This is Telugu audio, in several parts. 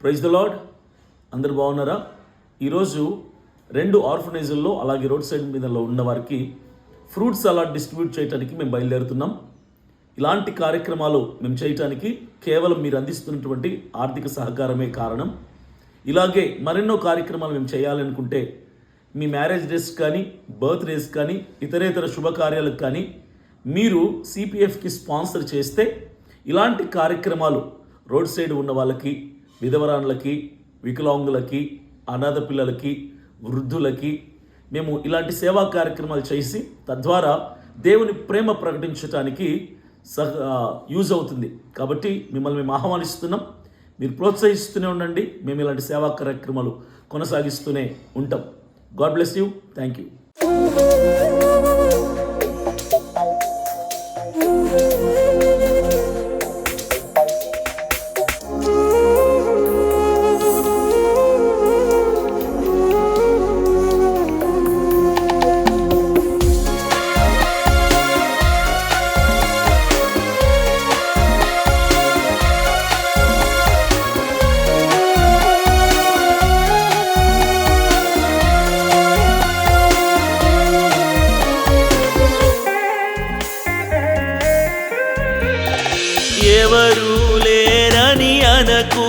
Praise the lord. అందరు బాగున్నారా? ఈరోజు 2 ఆర్ఫనైజుల్లో అలాగే రోడ్ సైడ్ మీద ఉన్న వారికి ఫ్రూట్ సలాడ్ డిస్ట్రిబ్యూట్ చేయడానికి మేము బయలుదేరుతున్నాం. ఇలాంటి కార్యక్రమాలు మేము చేయటానికి కేవలం మీరు అందిస్తున్నటువంటి ఆర్థిక సహకారమే కారణం. ఇలాగే మరెన్నో కార్యక్రమాలు మేము చేయాలనుకుంటే మీ మ్యారేజ్ డేస్ కానీ, బర్త్డేస్ కానీ, ఇతరేతర శుభకార్యాలకు కానీ మీరు సిపిఎఫ్కి స్పాన్సర్ చేస్తే ఇలాంటి కార్యక్రమాలు రోడ్ సైడ్ ఉన్న వాళ్ళకి, విధవరాన్లకి, వికలాంగులకి, అనాథ పిల్లలకి, వృద్ధులకి మేము ఇలాంటి సేవా కార్యక్రమాలు చేసి తద్వారా దేవుని ప్రేమ ప్రకటించడానికి యూజ్ అవుతుంది. కాబట్టి మిమ్మల్ని మేము ఆహ్వానిస్తున్నాం. మీరు ప్రోత్సహిస్తూనే ఉండండి. మేము ఇలాంటి సేవా కార్యక్రమాలు కొనసాగిస్తూనే ఉంటాం. God bless you. Thank you. ఎవరు లేరని అనకు,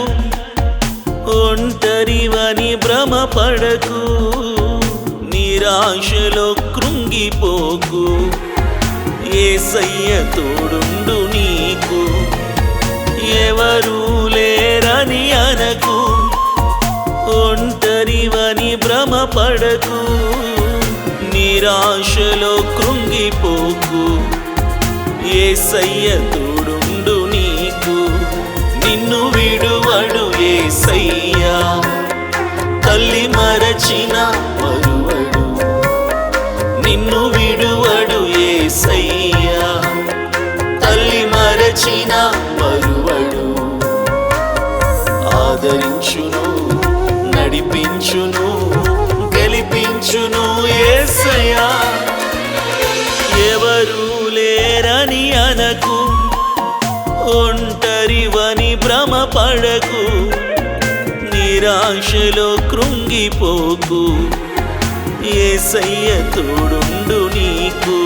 ఒంటరివని భ్రమపడకు, నిరాశలో కృంగిపోకు, యేసయ్య తోడుండు నీకు. ఎవరు లేరని అనకు, ఒంటరివని భ్రమపడకు, నిరాశలో కృంగిపోకు, యేసయ్య తోడుండు నీకు. నిన్ను విడువడు యేసయ్యా, తల్లి మరచిన మరువడు. నిన్ను విడువడు యేసయ్యా, తల్లి మరచిన మరువడు. ఆదరించును, నడిపించును, గెలిపించును యేసయ్యా. ఎవరు లేరని అనకు, ఒంటరివని భ్రమపడకు, నిరాశలో కృంగిపోకు, యేసయ్య తోడుండు నీకు.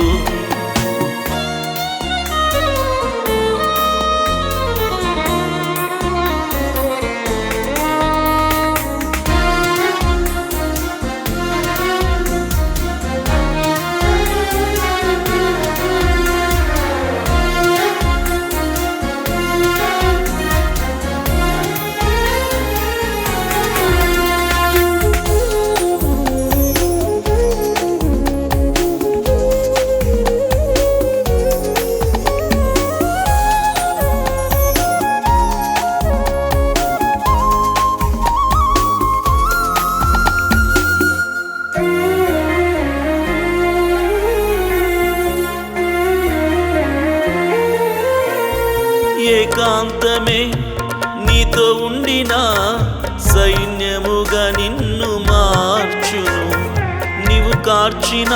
ఏకాంతమే నీతో ఉండిన సైన్యముగా నిన్ను మార్చును. నీవు కార్చిన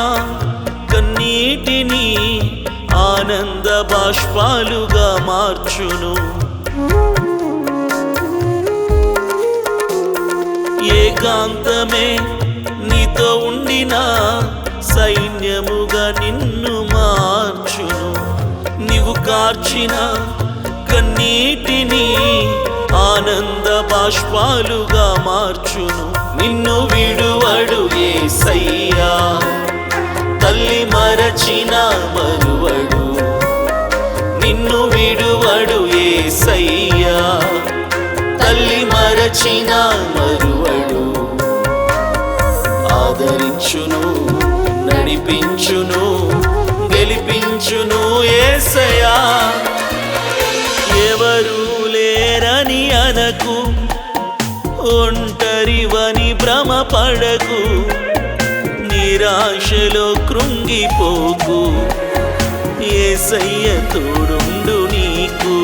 కన్నీటిని ఆనంద బాష్పాలుగా మార్చును. ఏకాంతమే నీతో ఉండిన సైన్యముగా నిన్ను మార్చును. నీవు కార్చిన కన్నీటిని ఆనంద బాష్పాలుగా మార్చును. నిన్ను విడువడు యేసయ్యా, తల్లి మరచిన మరువడు. నిన్ను విడువడు యేసయ్యా, తల్లి మరచిన మరువడు. ఆదరించును, నడిపించును, గెలిపించును యేసయ్యా. ఎవరు లేరని అనకు, ఒంటరివని భ్రమపడకు, నిరాశలో కృంగిపోకు, యేసయ్య తోడుండు నీకు.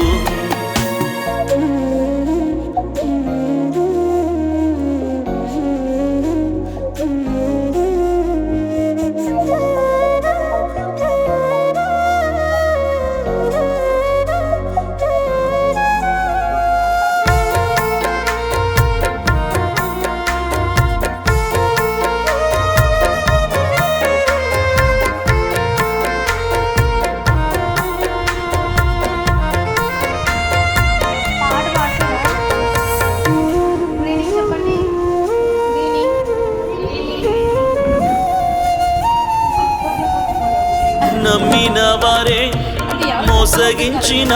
మోసగించిన,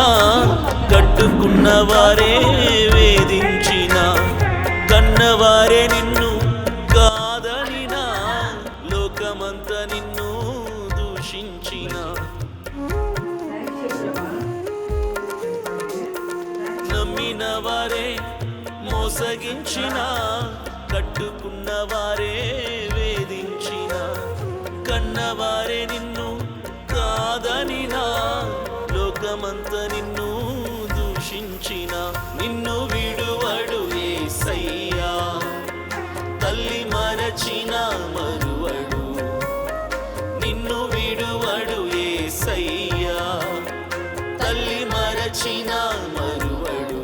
కట్టుకున్న వారే వేధించిన, కన్నవారే నిన్ను కాదనినా, లోకమంతా నిన్ను దూషించిన, నమ్మిన వారే మోసగించిన, కట్టుకున్న వారే వేధించిన, కన్నవారే నిన్ను కాదనినా, లోకమంతా నిన్ను దూషించిన, నిన్ను విడువడు యేసయ్యా, తల్లి మరచిన మరువడు, నిన్ను విడువడు యేసయ్యా, తల్లి మరచిన మరువడు,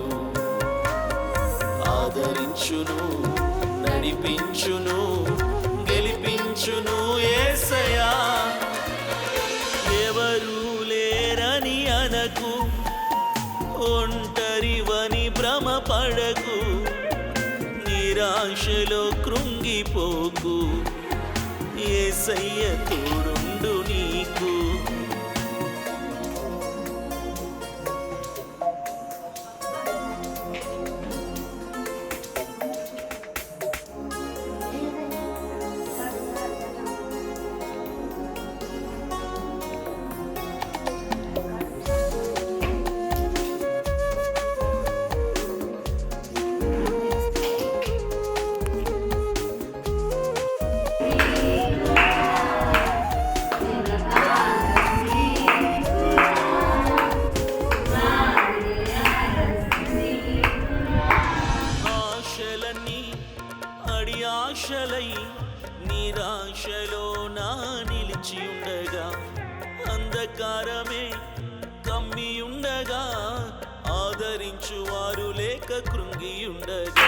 ఆదరించును, నడిపించును, గెలిపించును యేసయ్యా. ఎవరు లేరని అనకు, ఒంటరివని భ్రమపడకు, నిరాశలో కృంగిపోకు, యేసయ్య తోడుండు నీకు. ఆశలన్నీ అడి ఆశలై నిరాశలో నా నిలిచి ఉండగా, అంధకారమే కమ్మి ఉండగా, ఆదరించు వారు లేక కృంగి ఉండగా,